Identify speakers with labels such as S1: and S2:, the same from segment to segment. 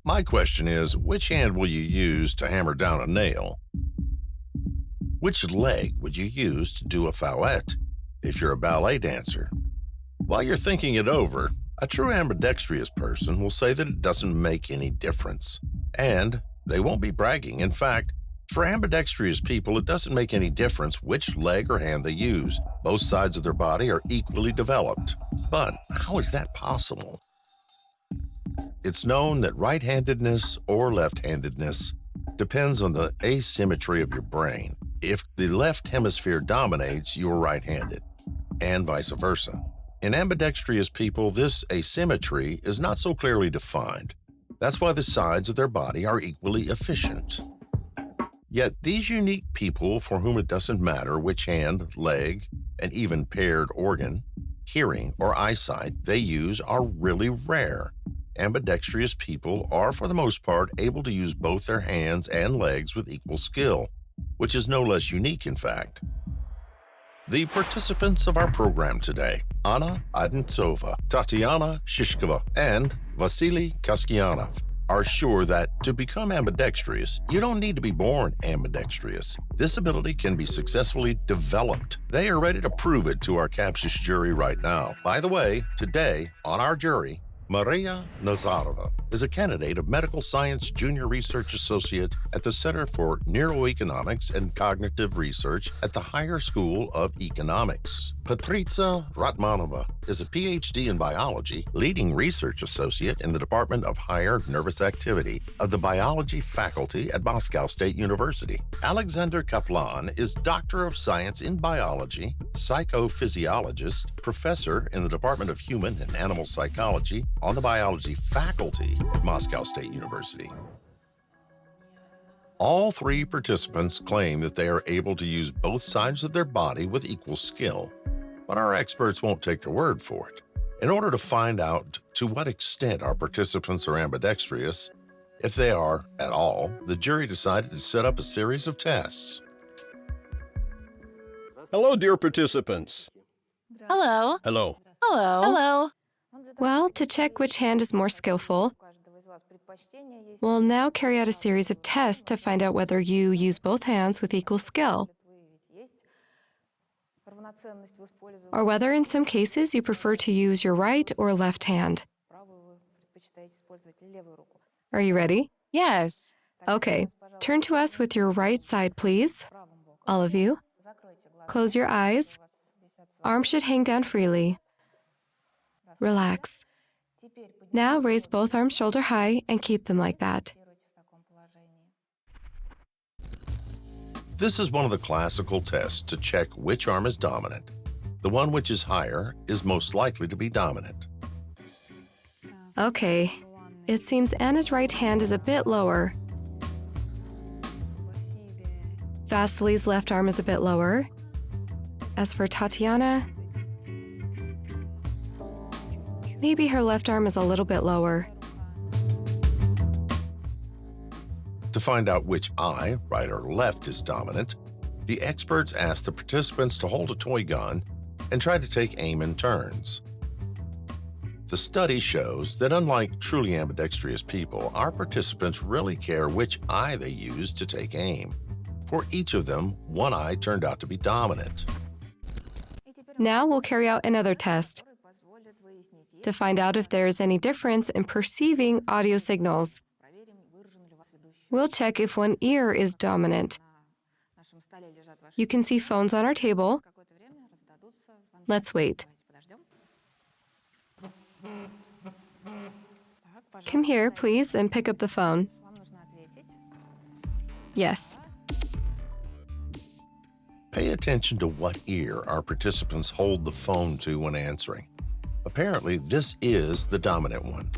S1: My question is, which hand will you use to hammer down a nail? Which leg would you use to do a fouette if you're a ballet dancer? While you're thinking it over, a true ambidextrous person will say that it doesn't make any difference. And they won't be bragging. In fact, for ambidextrous people, it doesn't make any difference which leg or hand they use. Both sides of their body are equally developed. But how is that possible? It's known that right-handedness or left-handedness depends on the asymmetry of your brain. If the left hemisphere dominates, you are right-handed, and vice versa. In ambidextrous people, this asymmetry is not so clearly defined. That's why the sides of their body are equally efficient. Yet these unique people for whom it doesn't matter which hand, leg, and even paired organ, hearing, or eyesight they use are really rare. Ambidextrous people are, for the most part, able to use both their hands and legs with equal skill, which is no less unique, in fact. The participants of our program today, Anna Identsova, Tatiana Shishkova, and Vasili Kaskianov, are sure that to become ambidextrous, you don't need to be born ambidextrous. This ability can be successfully developed. They are ready to prove it to our captious jury right now. By the way, today on our jury, Maria Nazarova is a candidate of Medical Science Junior Research Associate at the Center for Neuroeconomics and Cognitive Research at the Higher School of Economics. Patricia Ratmanova is a PhD in biology, leading research associate in the Department of Higher Nervous Activity of the Biology Faculty at Moscow State University. Alexander Kaplan is Doctor of Science in Biology, psychophysiologist, professor in the Department of Human and Animal Psychology on the Biology Faculty at Moscow State University. All three participants claim that they are able to use both sides of their body with equal skill, but our experts won't take their word for it. In order to find out to what extent our participants are ambidextrous, if they are at all, the jury decided to set up a series of tests.
S2: Hello, dear participants.
S3: Hello.
S2: Hello.
S3: Hello. Hello.
S4: Well, to check which hand is more skillful, we'll now carry out a series of tests to find out whether you use both hands with equal skill, or whether in some cases you prefer to use your right or left hand. Are you ready?
S3: Yes.
S4: Okay, turn to us with your right side, please. All of you. Close your eyes. Arms should hang down freely. Relax. Now raise both arms shoulder high and keep them like that.
S1: This is one of the classical tests to check which arm is dominant. The one which is higher is most likely to be dominant.
S4: Okay, it seems Anna's right hand is a bit lower. Vasili's left arm is a bit lower. As for Tatiana, maybe her left arm is a little bit lower.
S1: To find out which eye, right or left, is dominant, the experts asked the participants to hold a toy gun and try to take aim in turns. The study shows that unlike truly ambidextrous people, our participants really care which eye they use to take aim. For each of them, one eye turned out to be dominant.
S4: Now we'll carry out another test to find out if there is any difference in perceiving audio signals. We'll check if one ear is dominant. You can see phones on our table. Let's wait. Come here, please, and pick up the phone. Yes.
S1: Pay attention to what ear our participants hold the phone to when answering. Apparently, this is the dominant one.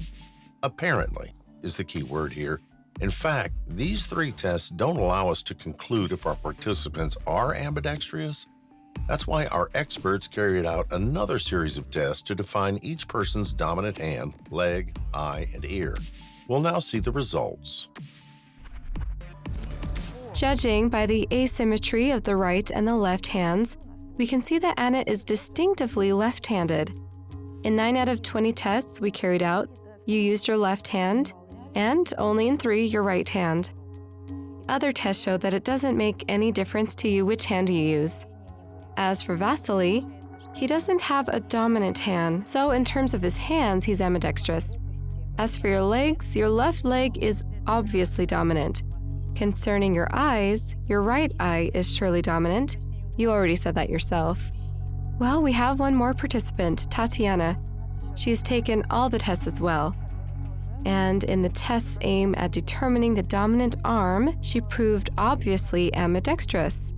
S1: Apparently is the key word here. In fact, these three tests don't allow us to conclude if our participants are ambidextrous. That's why our experts carried out another series of tests to define each person's dominant hand, leg, eye, and ear. We'll now see the results.
S4: Judging by the asymmetry of the right and the left hands, we can see that Anna is distinctively left-handed. In 9 out of 20 tests we carried out, you used your left hand, and only in 3 your right hand. Other tests show that it doesn't make any difference to you which hand you use. As for Vasili, he doesn't have a dominant hand, so in terms of his hands, he's ambidextrous. As for your legs, your left leg is obviously dominant. Concerning your eyes, your right eye is surely dominant. You already said that yourself. Well, we have one more participant, Tatiana. She's taken all the tests as well. And in the tests aimed at determining the dominant arm, she proved obviously ambidextrous.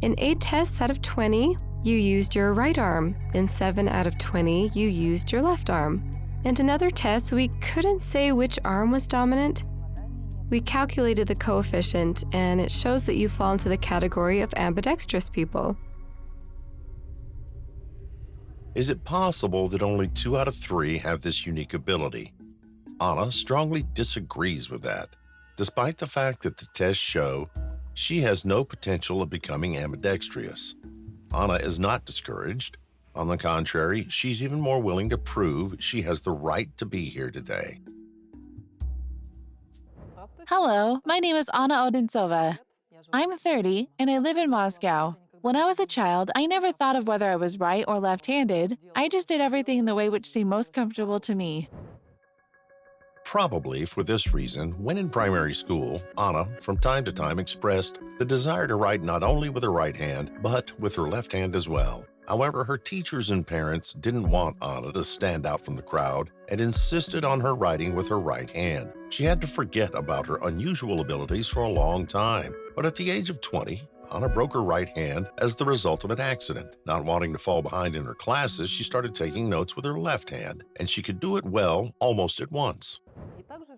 S4: In 8 tests out of 20, you used your right arm. In 7 out of 20, you used your left arm. And in other tests, we couldn't say which arm was dominant. We calculated the coefficient, and it shows that you fall into the category of ambidextrous people.
S1: Is it possible that only 2 out of 3 have this unique ability? Anna strongly disagrees with that, despite the fact that the tests show she has no potential of becoming ambidextrous. Anna is not discouraged. On the contrary, she's even more willing to prove she has the right to be here today.
S3: Hello, my name is Anna Odintsova. I'm 30 and I live in Moscow. When I was a child, I never thought of whether I was right or left-handed. I just did everything in the way which seemed most comfortable to me.
S1: Probably for this reason, when in primary school, Anna from time to time expressed the desire to write not only with her right hand, but with her left hand as well. However, her teachers and parents didn't want Anna to stand out from the crowd and insisted on her writing with her right hand. She had to forget about her unusual abilities for a long time. But at the age of 20, Anna broke her right hand as the result of an accident. Not wanting to fall behind in her classes, she started taking notes with her left hand, and she could do it well almost at once.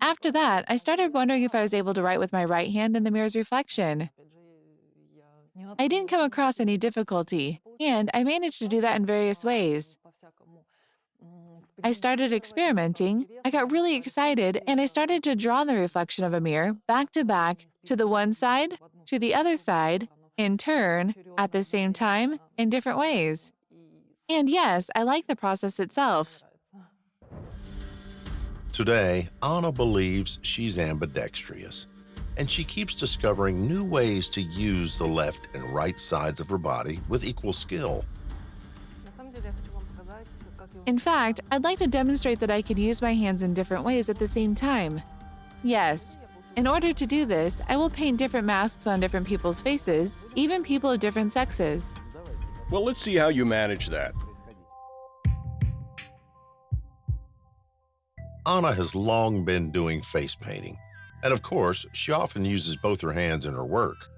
S3: After that, I started wondering if I was able to write with my right hand in the mirror's reflection. I didn't come across any difficulty, and I managed to do that in various ways. I started experimenting, I got really excited, and I started to draw the reflection of a mirror back to back to the one side, to the other side, in turn, at the same time, in different ways. And yes, I like the process itself.
S1: Today, Anna believes she's ambidextrous, and she keeps discovering new ways to use the left and right sides of her body with equal skill.
S3: In fact, I'd like to demonstrate that I can use my hands in different ways at the same time. Yes. In order to do this, I will paint different masks on different people's faces, even people of different sexes.
S2: Well, let's see how you manage that.
S1: Anna has long been doing face painting, and of course, she often uses both her hands in her work,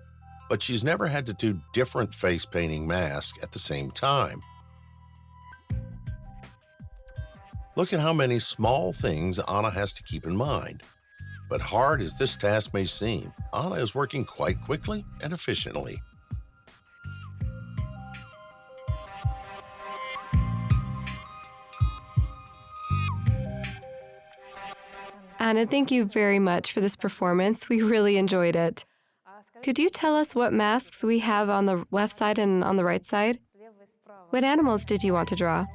S1: but she's never had to do different face painting masks at the same time. Look at how many small things Anna has to keep in mind. But hard as this task may seem, Anna is working quite quickly and efficiently.
S4: Anna, thank you very much for this performance. We really enjoyed it. Could you tell us what masks we have on the left side and on the right side? What animals did you want to draw?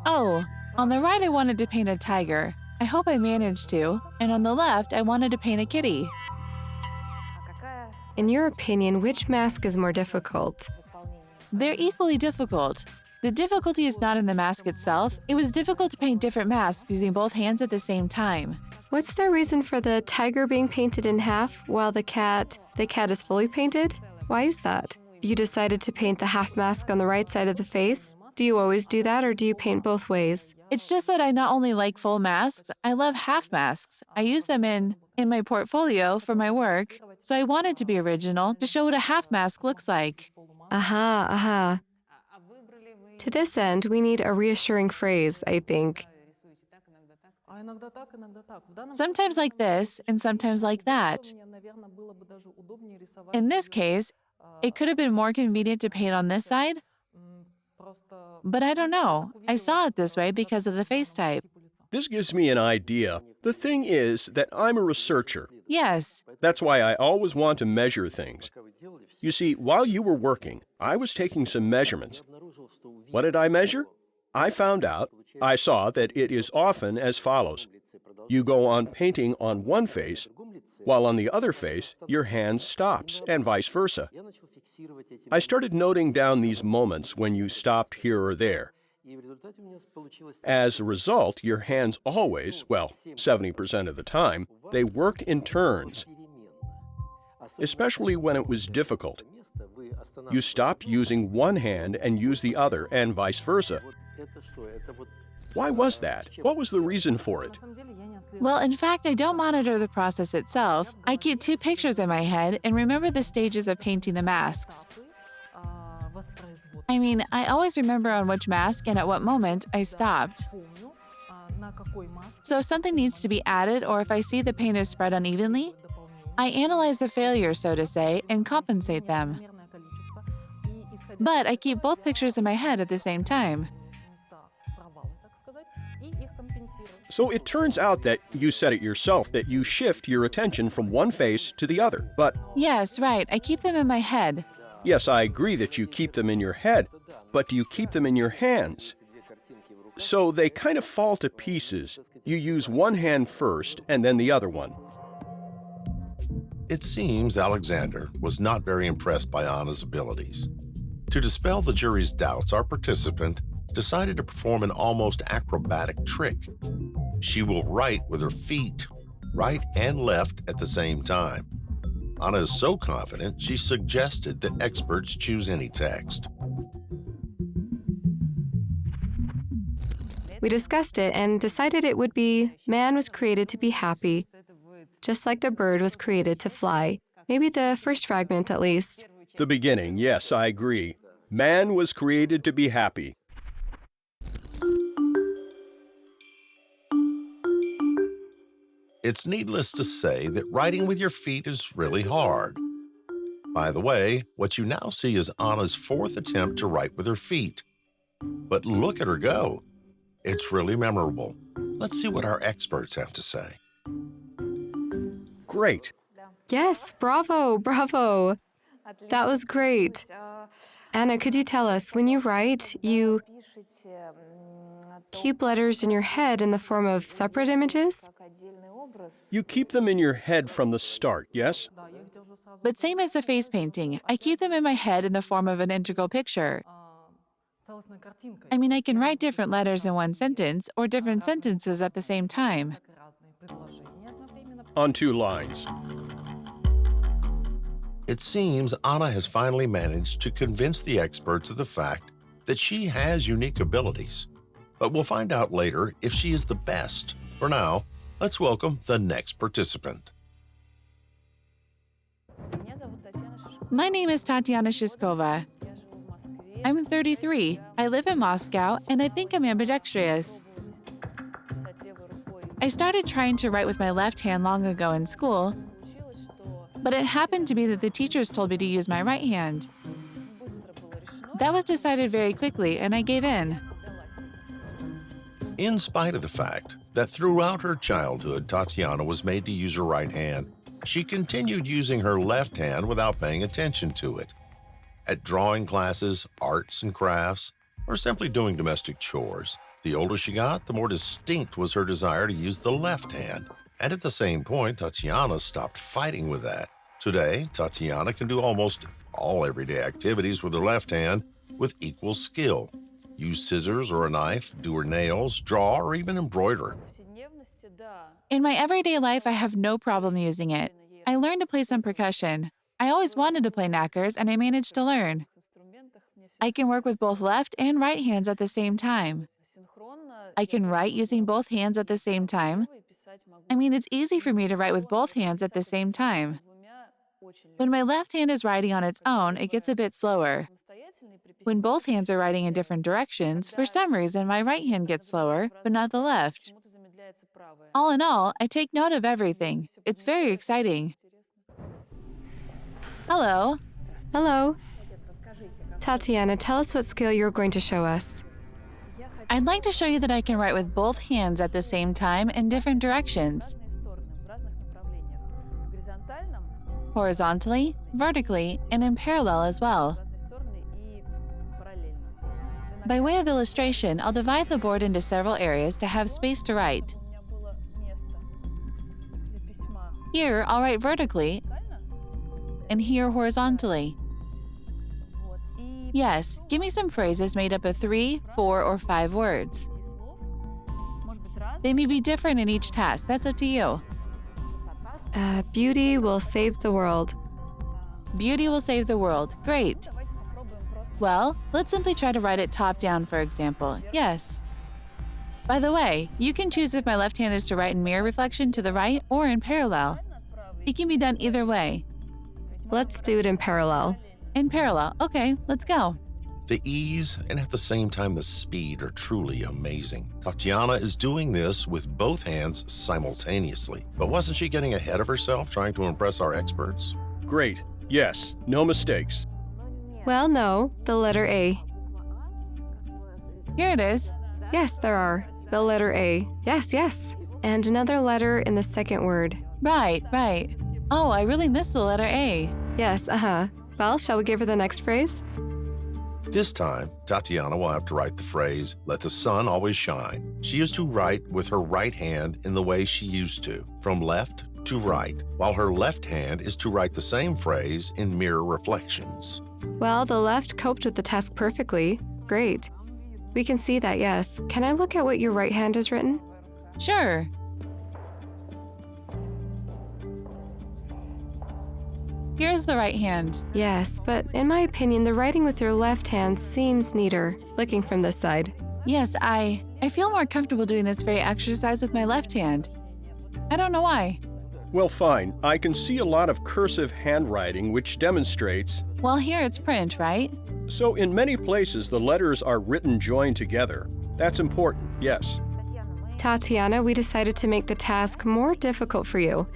S3: Oh, on the right I wanted to paint a tiger. I hope I managed to. And on the left, I wanted to paint a kitty.
S4: In your opinion, which mask is more difficult?
S3: They're equally difficult. The difficulty is not in the mask itself. It was difficult to paint different masks using both hands at the same time.
S4: What's the reason for the tiger being painted in half while the cat is fully painted? Why is that? You decided to paint the half mask on the right side of the face? Do you always do that, or do you paint both ways?
S3: It's just that I not only like full masks, I love half masks. I use them in my portfolio for my work, so I wanted to be original to show what a half mask looks like.
S4: Aha. To this end, we need a reassuring phrase, I think.
S3: Sometimes like this, and sometimes like that. In this case, it could have been more convenient to paint on this side, but I don't know. I saw it this way because of the face type.
S2: This gives me an idea. The thing is that I'm a researcher.
S3: Yes.
S2: That's why I always want to measure things. You see, while you were working, I was taking some measurements. What did I measure? I saw that it is often as follows. You go on painting on one face, while on the other face, your hand stops, and vice versa. I started noting down these moments when you stopped here or there. As a result, your hands always, well, 70% of the time, they worked in turns, especially when it was difficult. You stopped using one hand and used the other, and vice versa. Why was that? What was the reason for it?
S3: Well, in fact, I don't monitor the process itself. I keep two pictures in my head and remember the stages of painting the masks. I mean, I always remember on which mask and at what moment I stopped. So if something needs to be added or if I see the paint is spread unevenly, I analyze the failures, so to say, and compensate them. But I keep both pictures in my head at the same time.
S2: So it turns out that you said it yourself, that you shift your attention from one face to the other. But
S3: Yes, right, I keep them in my head.
S2: yes, I agree that you keep them in your head, but do you keep them in your hands? So they kind of fall to pieces. You use one hand first and then the other one.
S1: It seems Alexander was not very impressed by Anna's abilities. To dispel the jury's doubts, our participant decided to perform an almost acrobatic trick. She will write with her feet, right and left at the same time. Anna is so confident, she suggested that experts choose any text.
S4: We discussed it and decided it would be man was created to be happy, just like the bird was created to fly. Maybe the first fragment at least.
S2: The beginning, yes, I agree. Man was created to be happy.
S1: It's needless to say that writing with your feet is really hard. By the way, what you now see is Anna's fourth attempt to write with her feet. But look at her go. It's really memorable. Let's see what our experts have to say.
S2: Great.
S4: Yes, bravo, bravo. That was great. Anna, could you tell us, when you write, you keep letters in your head in the form of separate images?
S2: You keep them in your head from the start, yes?
S3: But same as the face painting, I keep them in my head in the form of an integral picture. I mean, I can write different letters in one sentence or different sentences at the same time.
S2: On two lines.
S1: It seems Anna has finally managed to convince the experts of the fact that she has unique abilities. But we'll find out later if she is the best. For now, let's welcome the next participant.
S3: My name is Tatiana Shishkova. I'm 33. I live in Moscow, and I think I'm ambidextrous. I started trying to write with my left hand long ago in school, but it happened to be that the teachers told me to use my right hand. That was decided very quickly, and I gave in.
S1: In spite of the fact that throughout her childhood, Tatiana was made to use her right hand, she continued using her left hand without paying attention to it. At drawing classes, arts and crafts, or simply doing domestic chores, the older she got, the more distinct was her desire to use the left hand. And at the same point, Tatiana stopped fighting with that. Today, Tatiana can do almost all everyday activities with her left hand with equal skill. Use scissors or a knife, do her nails, draw, or even embroider.
S3: In my everyday life, I have no problem using it. I learned to play some percussion. I always wanted to play knackers, and I managed to learn. I can work with both left and right hands at the same time. I can write using both hands at the same time. I mean, it's easy for me to write with both hands at the same time. When my left hand is writing on its own, it gets a bit slower. When both hands are writing in different directions, for some reason, my right hand gets slower, but not the left. All in all, I take note of everything. It's very exciting. Hello.
S4: Hello. Tatiana, tell us what skill you're going to show us.
S3: I'd like to show you that I can write with both hands at the same time in different directions. Horizontally, vertically, and in parallel as well. By way of illustration, I'll divide the board into several areas to have space to write. Here, I'll write vertically, and here horizontally. Yes, give me some phrases made up of 3, 4, or 5 words. They may be different in each task. That's up to you.
S4: Beauty will save the world.
S3: Beauty will save the world. Great. Well, let's simply try to write it top down, for example. Yes. By the way, you can choose if my left hand is to write in mirror reflection to the right or in parallel. It can be done either way.
S4: Let's do it in parallel.
S3: In parallel. Okay, let's go.
S1: The ease and at the same time the speed are truly amazing. Tatiana is doing this with both hands simultaneously. But wasn't she getting ahead of herself trying to impress our experts?
S2: Great. Yes, no mistakes.
S4: Well, no, the letter A.
S3: Here it is.
S4: Yes, there are. The letter A. Yes, yes. And another letter in the second word.
S3: Right, right. Oh, I really missed the letter A.
S4: Yes, Well, shall we give her the next phrase?
S1: This time, Tatiana will have to write the phrase, "Let the sun always shine." She is to write with her right hand in the way she used to, from left to right, while her left hand is to write the same phrase in mirror reflections.
S4: Well, the left coped with the task perfectly. Great. We can see that, yes. Can I look at what your right hand has written?
S3: Sure. Here's the right hand.
S4: Yes, but in my opinion, the writing with your left hand seems neater, looking from this side.
S3: Yes, I feel more comfortable doing this very exercise with my left hand. I don't know why.
S2: Well, fine. I can see a lot of cursive handwriting, which demonstrates.
S3: Well, here it's print, right?
S2: So in many places, the letters are written joined together. That's important, yes.
S4: Tatiana, we decided to make the task more difficult for you.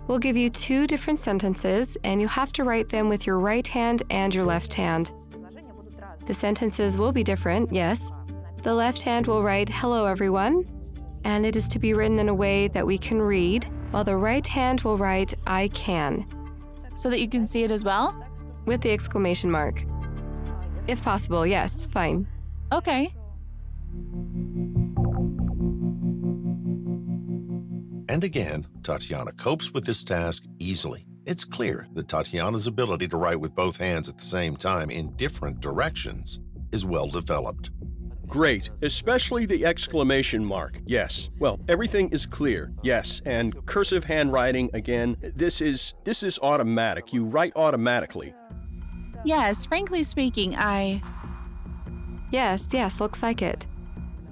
S4: We'll give you 2 different sentences, and you'll have to write them with your right hand and your left hand. The sentences will be different, yes. The left hand will write, "Hello, everyone," and it is to be written in a way that we can read, while the right hand will write, "I can,"
S3: So that you can see it as well?
S4: with the exclamation mark. If possible, yes, fine.
S3: Okay.
S1: And again, Tatiana copes with this task easily. It's clear that Tatiana's ability to write with both hands at the same time in different directions is well developed.
S2: Great, especially the exclamation mark. Yes. Well, everything is clear. Yes, and cursive handwriting again. This is automatic. You write automatically.
S3: Yes, frankly speaking,
S4: Yes, looks like it.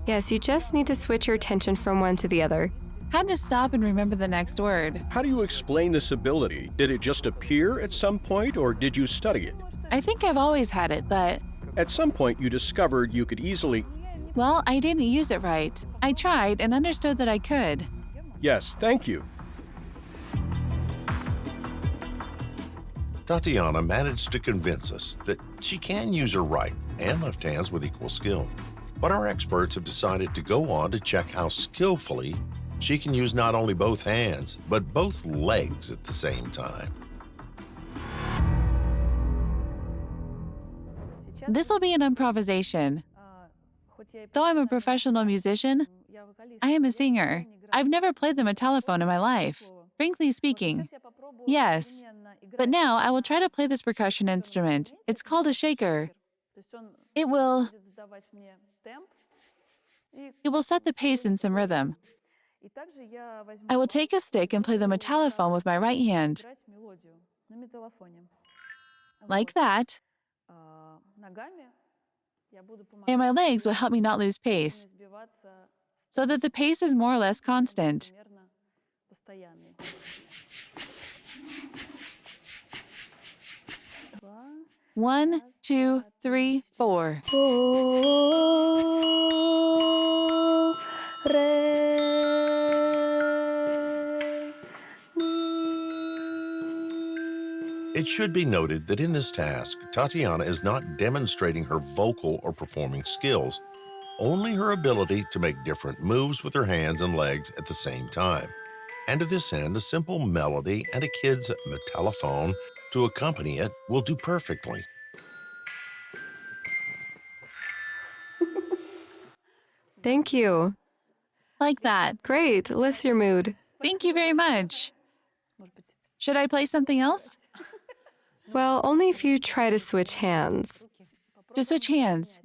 S4: Yes, you just need to switch your attention from one to the other.
S3: had to stop and remember the next word.
S2: How do you explain this ability? Did it just appear at some point, or did you study it?
S3: I think I've always had it, but,
S2: At some point, you discovered you could easily.
S3: well, I didn't use it right. I tried and understood that I could.
S2: Yes, thank you.
S1: Tatiana managed to convince us that she can use her right and left hands with equal skill. But our experts have decided to go on to check how skillfully she can use not only both hands, but both legs at the same time.
S3: This will be an improvisation. Though I'm a professional musician, I am a singer. I've never played the telephone in my life. Frankly speaking, yes. But now I will try to play this percussion instrument. It's called a shaker. It will set the pace and some rhythm. I will take a stick and play the telephone with my right hand. Like that. And my legs will help me not lose pace, so that the pace is more or less constant. 1, 2, 3, 4.
S1: It should be noted that in this task, Tatiana is not demonstrating her vocal or performing skills, only her ability to make different moves with her hands and legs at the same time. And to this end, a simple melody and a kid's telephone to accompany it will do perfectly.
S4: Thank you.
S3: Like that.
S4: Great, lifts your mood.
S3: Thank you very much. Should I play something else?
S4: Well, only if you try to switch hands.
S3: To switch hands.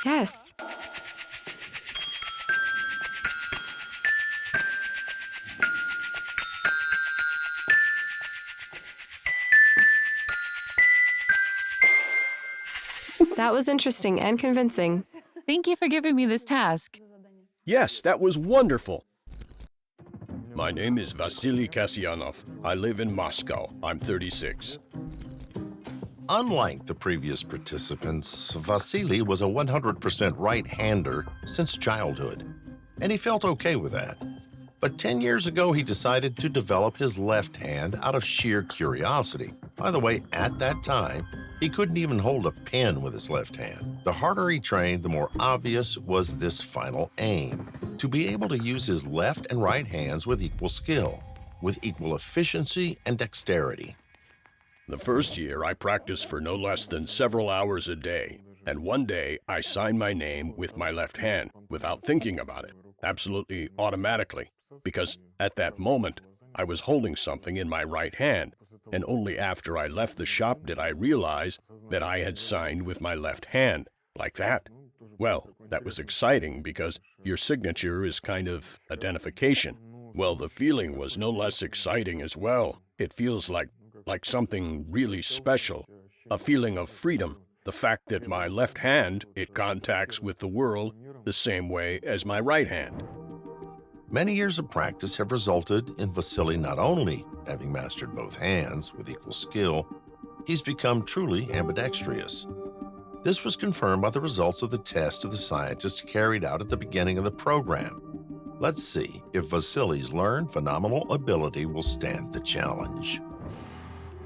S4: Yes. That was interesting and convincing.
S3: Thank you for giving me this task.
S2: Yes, that was wonderful. My name is Vasili Kasyanov. I live in Moscow. I'm 36.
S1: Unlike the previous participants, Vasili was a 100% right-hander since childhood, and he felt okay with that. But 10 years ago, he decided to develop his left hand out of sheer curiosity. By the way, at that time, he couldn't even hold a pen with his left hand. The harder he trained, the more obvious was this final aim: to be able to use his left and right hands with equal skill, with equal efficiency and dexterity.
S2: The first year, I practiced for no less than several hours a day. And one day, I signed my name with my left hand without thinking about it, absolutely automatically, because at that moment, I was holding something in my right hand, and only after I left the shop did I realize that I had signed with my left hand, like that. Well, that was exciting because your signature is kind of identification. Well, the feeling was no less exciting as well. It feels like something really special, a feeling of freedom. The fact that my left hand, it contacts with the world the same way as my right hand.
S1: Many years of practice have resulted in Vasili not only having mastered both hands with equal skill, he's become truly ambidextrous. This was confirmed by the results of the test of the scientists carried out at the beginning of the program. Let's see if Vasili's learned phenomenal ability will stand the challenge.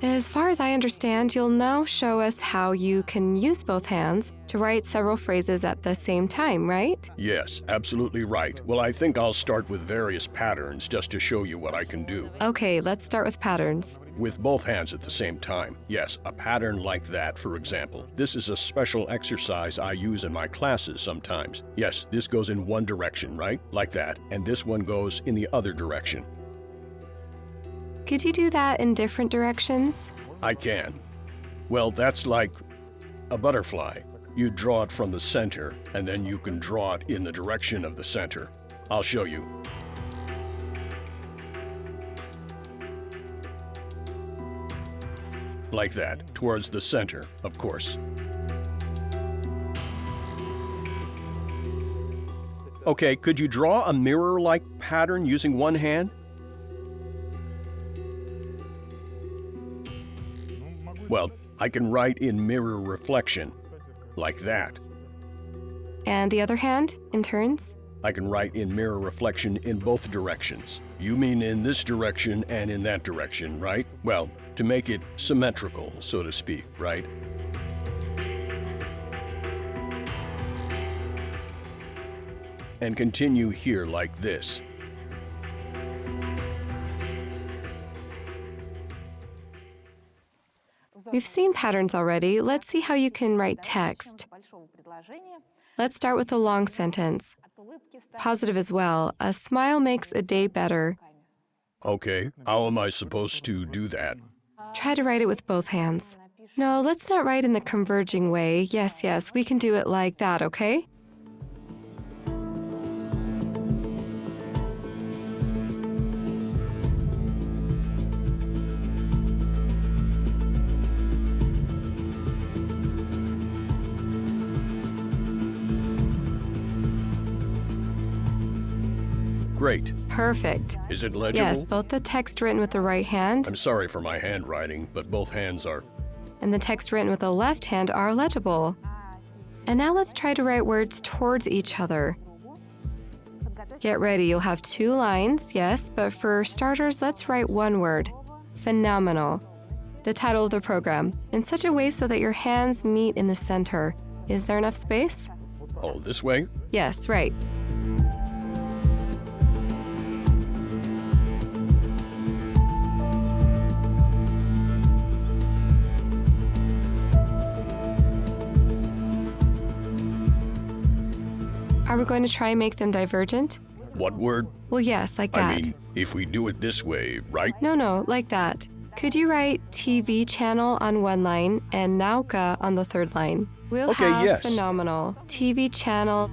S4: As far as I understand, you'll now show us how you can use both hands to write several phrases at the same time, right?
S2: Yes, absolutely right. Well, I think I'll start with various patterns just to show you what I can do.
S4: Okay, let's start with patterns.
S2: With both hands at the same time. Yes, a pattern like that, for example. This is a special exercise I use in my classes sometimes. Yes, this goes in one direction, right? Like that. And this one goes in the other direction.
S4: Could you do that in different directions?
S2: I can. Well, that's like a butterfly. You draw it from the center, and then you can draw it in the direction of the center. I'll show you. Like that, towards the center, of course. Okay, could you draw a mirror-like pattern using one hand? Well, I can write in mirror reflection, like that.
S4: And the other hand, in turns?
S2: I can write in mirror reflection in both directions. You mean in this direction and in that direction, right? Well, to make it symmetrical, so to speak, right? And continue here like this.
S4: We've seen patterns already. Let's see how you can write text. Let's start with a long sentence. Positive as well. A smile makes a day better.
S2: Okay, how am I supposed to do that?
S4: Try to write it with both hands. No, let's not write in the converging way. Yes, we can do it like that, okay?
S2: Great.
S4: Perfect.
S2: Is it legible?
S4: Yes, both the text written with the right hand
S2: I'm sorry for my handwriting, but both hands are...
S4: and the text written with the left hand are legible. And now let's try to write words towards each other. Get ready, you'll have 2 lines, yes, but for starters, let's write one word. Phenomenal. The title of the program, in such a way so that your hands meet in the center. Is there enough space?
S2: Oh, this way?
S4: Yes, right. Are we going to try and make them divergent?
S2: What word?
S4: Well, yes, like that.
S2: I mean, if we do it this way, right?
S4: No, like that. Could you write TV channel on one line and Nauka on the third line? We'll
S2: Okay,
S4: have
S2: yes.
S4: phenomenal. TV channel.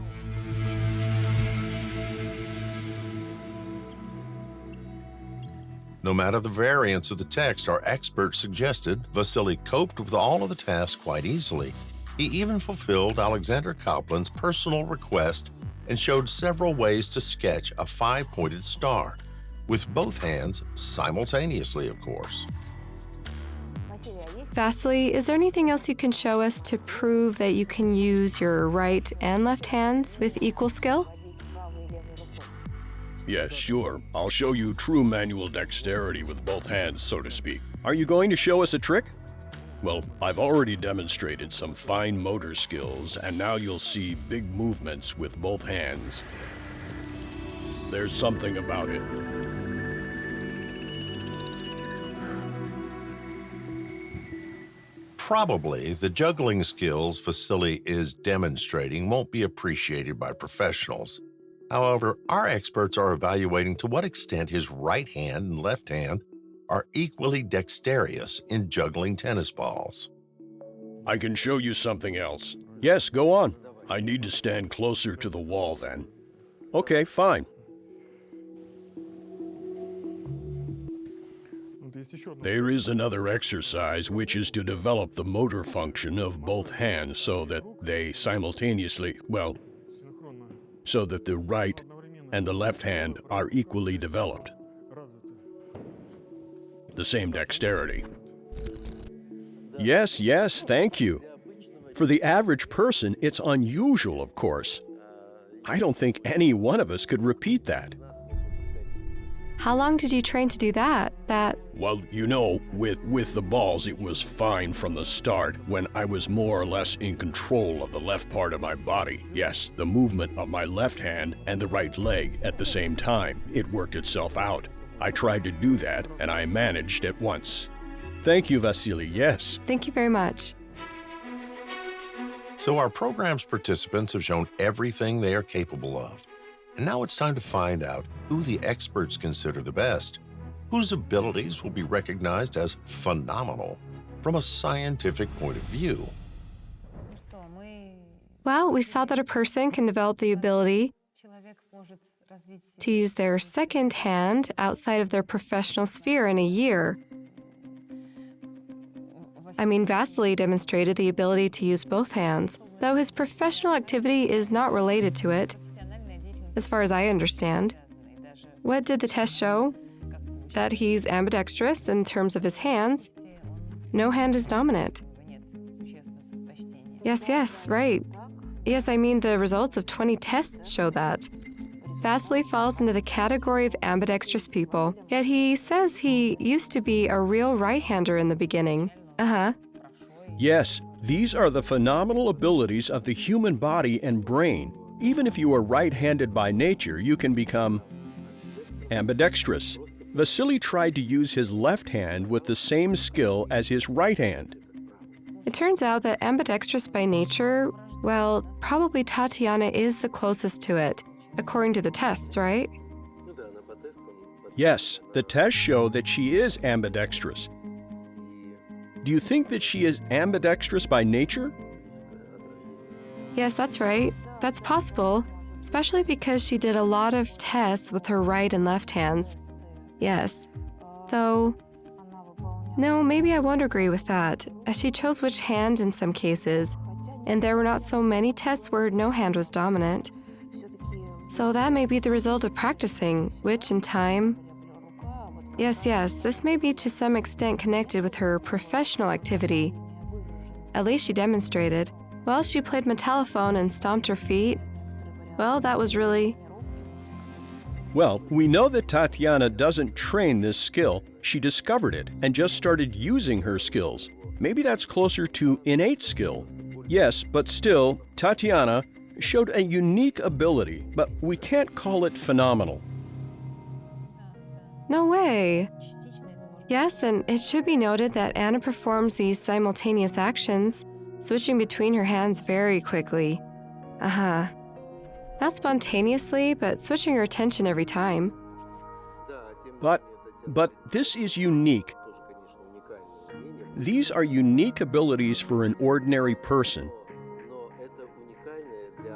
S1: No matter the variance of the text, our expert suggested Vasili coped with all of the tasks quite easily. He even fulfilled Alexander Copland's personal request and showed several ways to sketch a 5-pointed star, with both hands simultaneously, of course.
S4: Vasili, is there anything else you can show us to prove that you can use your right and left hands with equal skill?
S2: Yes, sure. I'll show you true manual dexterity with both hands, so to speak. Are you going to show us a trick? Well, I've already demonstrated some fine motor skills, and now you'll see big movements with both hands. There's something about it.
S1: Probably the juggling skills Vasili is demonstrating won't be appreciated by professionals. However, our experts are evaluating to what extent his right hand and left hand are equally dexterous in juggling tennis balls.
S2: I can show you something else. Yes, go on. I need to stand closer to the wall then. Okay, fine. There is another exercise which is to develop the motor function of both hands so that they simultaneously, so that the right and the left hand are equally developed. The same dexterity. Yes, thank you. For the average person, it's unusual, of course. I don't think any one of us could repeat that.
S4: How long did you train to do that?
S2: Well, you know, with the balls, it was fine from the start when I was more or less in control of the left part of my body. Yes, the movement of my left hand and the right leg at the same time. It worked itself out. I tried to do that, and I managed at once. Thank you, Vasili, yes.
S4: Thank you very much.
S1: So our program's participants have shown everything they are capable of. And now it's time to find out who the experts consider the best, whose abilities will be recognized as phenomenal from a scientific point of view.
S4: Well, we saw that a person can develop the ability to use their second hand outside of their professional sphere in a year. Vasili demonstrated the ability to use both hands, though his professional activity is not related to it, as far as I understand. What did the test show? That he's ambidextrous in terms of his hands. No hand is dominant. Yes, right. Yes, the results of 20 tests show that. Vasili falls into the category of ambidextrous people, yet he says he used to be a real right-hander in the beginning.
S2: Yes, these are the phenomenal abilities of the human body and brain. Even if you are right-handed by nature, you can become ambidextrous. Vasili tried to use his left hand with the same skill as his right hand.
S4: It turns out that ambidextrous by nature, probably Tatiana is the closest to it, according to the tests, right?
S2: Yes, the tests show that she is ambidextrous. Do you think that she is ambidextrous by nature?
S4: Yes, that's right. That's possible, especially because she did a lot of tests with her right and left hands. Yes. Though, no, maybe I won't agree with that, as she chose which hand in some cases, and there were not so many tests where no hand was dominant. So that may be the result of practicing, which in time... Yes, this may be to some extent connected with her professional activity. At least she demonstrated. Well, she played metallophone and stomped her feet. Well, that was really...
S2: Well, we know that Tatiana doesn't train this skill. She discovered it and just started using her skills. Maybe that's closer to innate skill. Yes, but still, Tatiana showed a unique ability, but we can't call it phenomenal.
S4: No way. Yes, and it should be noted that Anna performs these simultaneous actions, switching between her hands very quickly. Not spontaneously, but switching your attention every time.
S2: But this is unique. These are unique abilities for an ordinary person.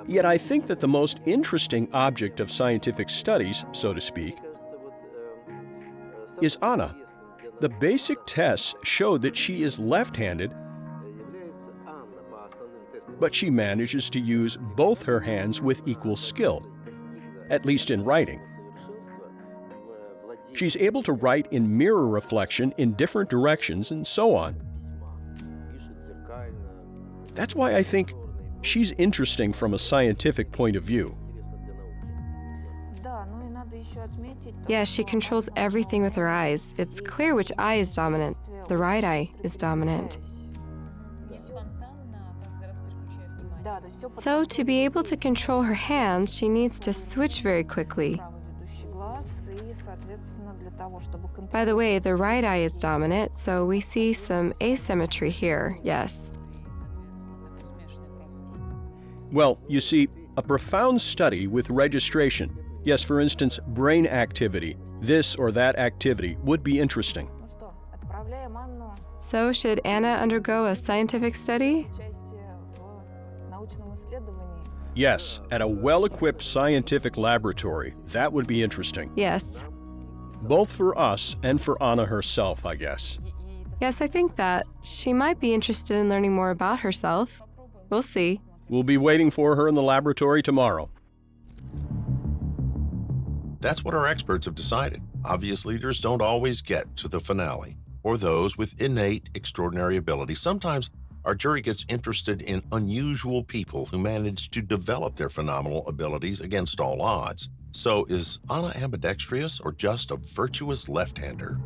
S2: Yet I think that the most interesting object of scientific studies, so to speak, is Anna. The basic tests showed that she is left-handed, but she manages to use both her hands with equal skill, at least in writing. She's able to write in mirror reflection in different directions and so on. That's why I think she's interesting from a scientific point of view.
S4: Yeah, she controls everything with her eyes. It's clear which eye is dominant. The right eye is dominant. So to be able to control her hands, she needs to switch very quickly. By the way, the right eye is dominant, so we see some asymmetry here, yes.
S2: Well, you see, a profound study with registration, yes, for instance, brain activity, this or that activity, would be interesting.
S4: So should Anna undergo a scientific study?
S2: Yes, at a well-equipped scientific laboratory. That would be interesting.
S4: Yes.
S2: Both for us and for Anna herself, I guess.
S4: Yes, I think that. She might be interested in learning more about herself. We'll see.
S2: We'll be waiting for her in the laboratory tomorrow.
S1: That's what our experts have decided. Obvious leaders don't always get to the finale, or those with innate extraordinary ability. Sometimes our jury gets interested in unusual people who manage to develop their phenomenal abilities against all odds. So is Anna ambidextrous or just a virtuous left-hander?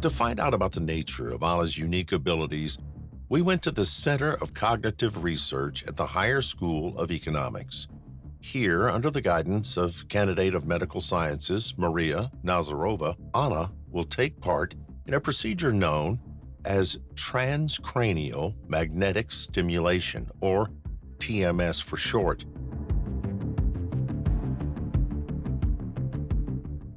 S1: To find out about the nature of Anna's unique abilities, we went to the Center of Cognitive Research at the Higher School of Economics. Here, under the guidance of candidate of medical sciences Maria Nazarova, Anna will take part in a procedure known as transcranial magnetic stimulation, or TMS for short.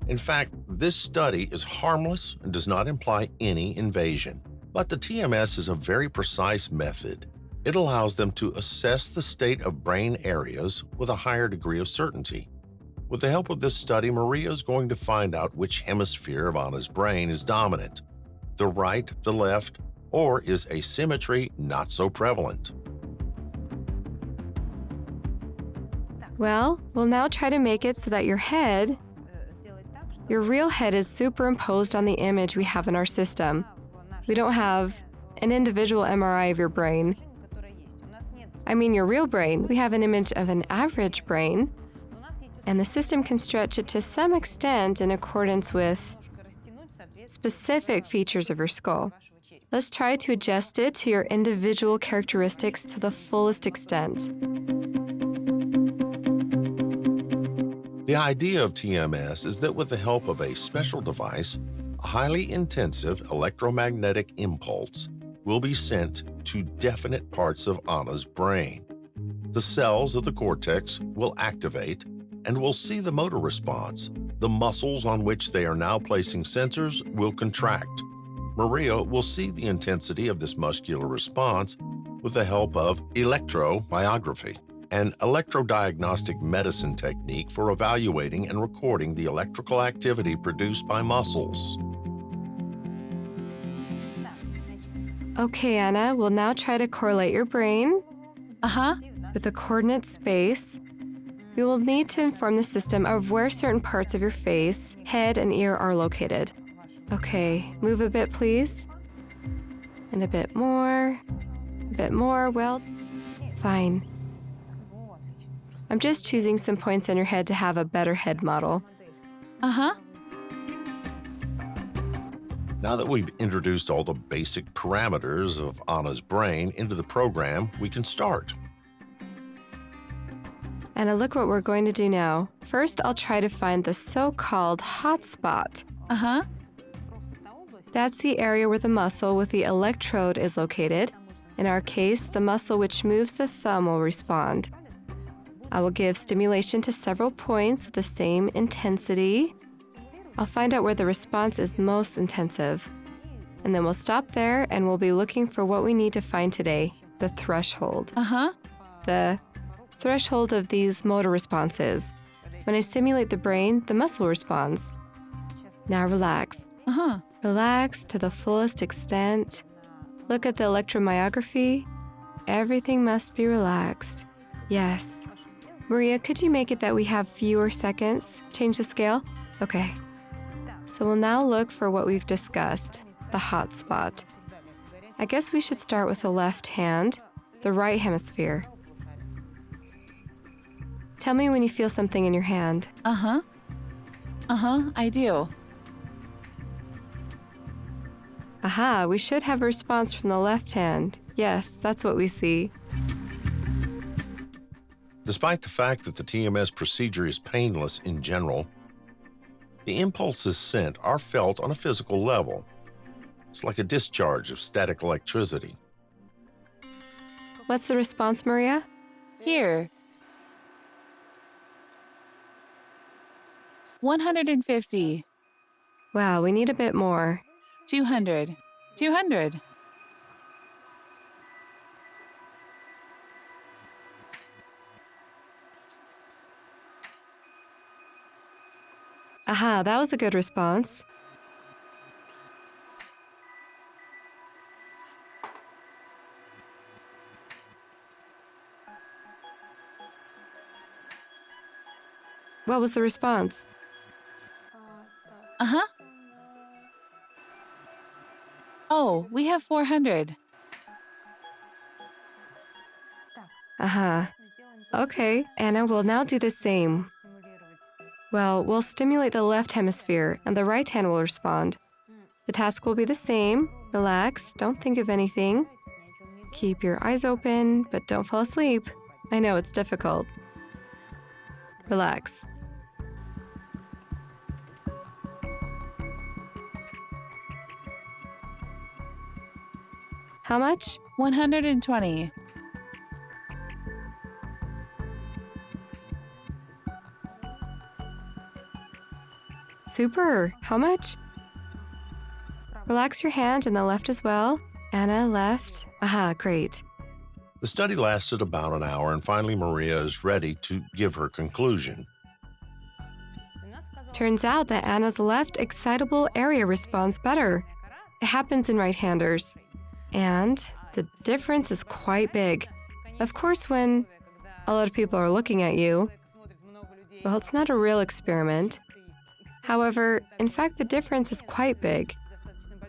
S1: In fact, this study is harmless and does not imply any invasion. But the TMS is a very precise method. It allows them to assess the state of brain areas with a higher degree of certainty. With the help of this study, Maria is going to find out which hemisphere of Anna's brain is dominant, the right, the left, or is asymmetry not so prevalent?
S4: Well, we'll now try to make it so that your real head is superimposed on the image we have in our system. We don't have an individual MRI of your brain. I mean your real brain. We have an image of an average brain, and the system can stretch it to some extent in accordance with specific features of your skull. Let's try to adjust it to your individual characteristics to the fullest extent.
S1: The idea of TMS is that with the help of a special device, a highly intensive electromagnetic impulse will be sent to definite parts of Anna's brain. The cells of the cortex will activate and will see the motor response. The muscles on which they are now placing sensors will contract. Maria will see the intensity of this muscular response with the help of electromyography, an electrodiagnostic medicine technique for evaluating and recording the electrical activity produced by muscles.
S4: Okay, Anna, we'll now try to correlate your brain with the coordinate space. We will need to inform the system of where certain parts of your face, head, and ear are located. Okay, move a bit, please. And a bit more. Well, fine. I'm just choosing some points on your head to have a better head model.
S1: Now that we've introduced all the basic parameters of Anna's brain into the program, we can start.
S4: Anna, look what we're going to do now. First, I'll try to find the so-called hot spot.
S3: Uh-huh.
S4: That's the area where the muscle with the electrode is located. In our case, the muscle which moves the thumb will respond. I will give stimulation to several points with the same intensity. I'll find out where the response is most intensive. And then we'll stop there and we'll be looking for what we need to find today, the threshold. The threshold of these motor responses. When I stimulate the brain, the muscle responds. Now relax. Relax to the fullest extent. Look at the electromyography. Everything must be relaxed. Yes. Maria, could you make it that we have fewer seconds? Change the scale? Okay. So we'll now look for what we've discussed, the hot spot. I guess we should start with the left hand, the right hemisphere. Tell me when you feel something in your hand.
S3: I do.
S4: Aha, we should have a response from the left hand. Yes, that's what we see.
S1: Despite the fact that the TMS procedure is painless in general, the impulses sent are felt on a physical level. It's like a discharge of static electricity.
S4: What's the response, Maria?
S3: Here. 150.
S4: Wow, we need a bit more.
S3: 200. 200.
S4: Aha, that was a good response. What was the response?
S3: Oh, we have 400.
S4: Okay, Anna will now do the same. Well, we'll stimulate the left hemisphere and the right hand will respond. The task will be the same. Relax, don't think of anything. Keep your eyes open, but don't fall asleep. I know it's difficult. Relax. How much?
S3: 120.
S4: Super. How much? Relax your hand and the left as well. Anna, left. Aha, great.
S1: The study lasted about an hour, and finally Maria is ready to give her conclusion.
S4: Turns out that Anna's left excitable area responds better. It happens in right-handers. And the difference is quite big. Of course, when a lot of people are looking at you, well, it's not a real experiment. However, in fact, the difference is quite big.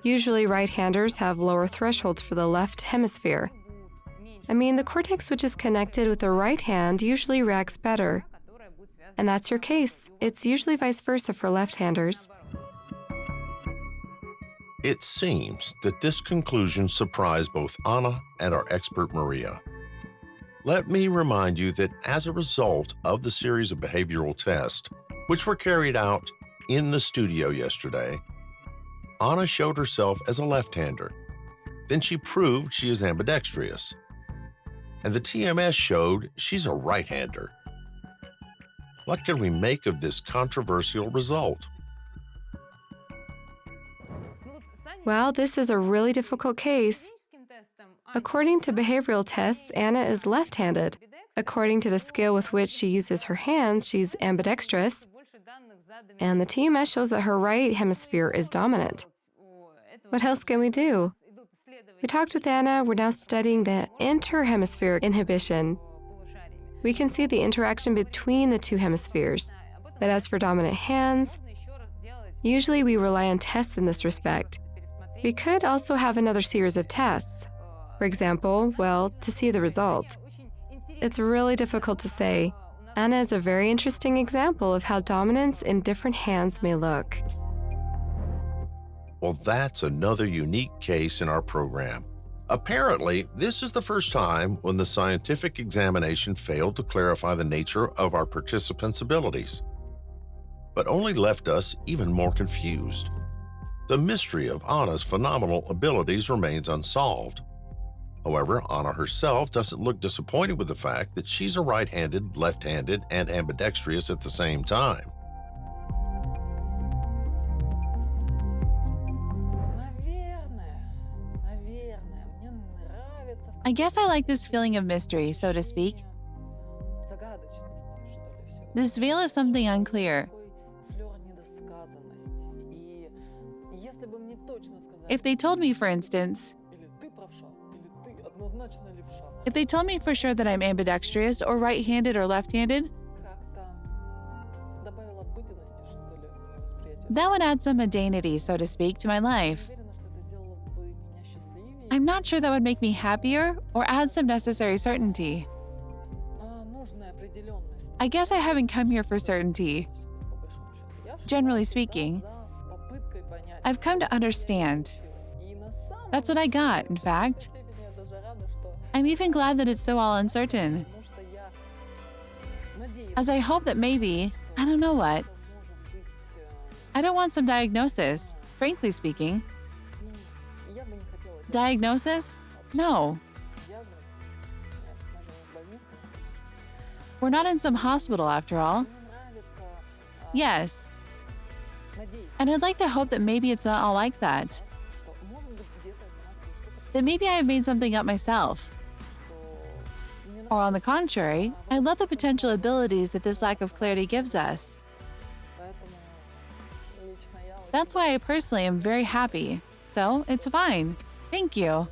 S4: Usually, right-handers have lower thresholds for the left hemisphere. I mean, the cortex which is connected with the right hand usually reacts better. And that's your case. It's usually vice versa for left-handers.
S1: It seems that this conclusion surprised both Anna and our expert Maria. Let me remind you that as a result of the series of behavioral tests, which were carried out in the studio yesterday, Anna showed herself as a left-hander. Then she proved she is ambidextrous. And the TMS showed she's a right-hander. What can we make of this controversial result?
S4: Well, this is a really difficult case. According to behavioral tests, Anna is left-handed. According to the scale with which she uses her hands, she's ambidextrous. And the TMS shows that her right hemisphere is dominant. What else can we do? We talked with Anna. We're now studying the interhemispheric inhibition. We can see the interaction between the two hemispheres. But as for dominant hands, usually we rely on tests in this respect. We could also have another series of tests. For example, well, to see the result. It's really difficult to say. Anna is a very interesting example of how dominance in different hands may look.
S1: Well, that's another unique case in our program. Apparently, this is the first time when the scientific examination failed to clarify the nature of our participants' abilities, but only left us even more confused. The mystery of Anna's phenomenal abilities remains unsolved. However, Anna herself doesn't look disappointed with the fact that she's a right-handed, left-handed, and ambidextrous at the same time.
S3: I guess I like this feeling of mystery, so to speak. This veil of something unclear. If they told me, for instance, if they told me for sure that I'm ambidextrous or right-handed or left-handed, that would add some mundanity, so to speak, to my life. I'm not sure that would make me happier or add some necessary certainty. I guess I haven't come here for certainty. Generally speaking, I've come to understand. That's what I got, in fact. I'm even glad that it's so all uncertain, as I hope that maybe, I don't know what. I don't want some diagnosis, frankly speaking. Diagnosis? No. We're not in some hospital after all. Yes. And I'd like to hope that maybe it's not all like that. That maybe I have made something up myself. Or on the contrary, I love the potential abilities that this lack of clarity gives us. That's why I personally am very happy. So, it's fine. Thank you.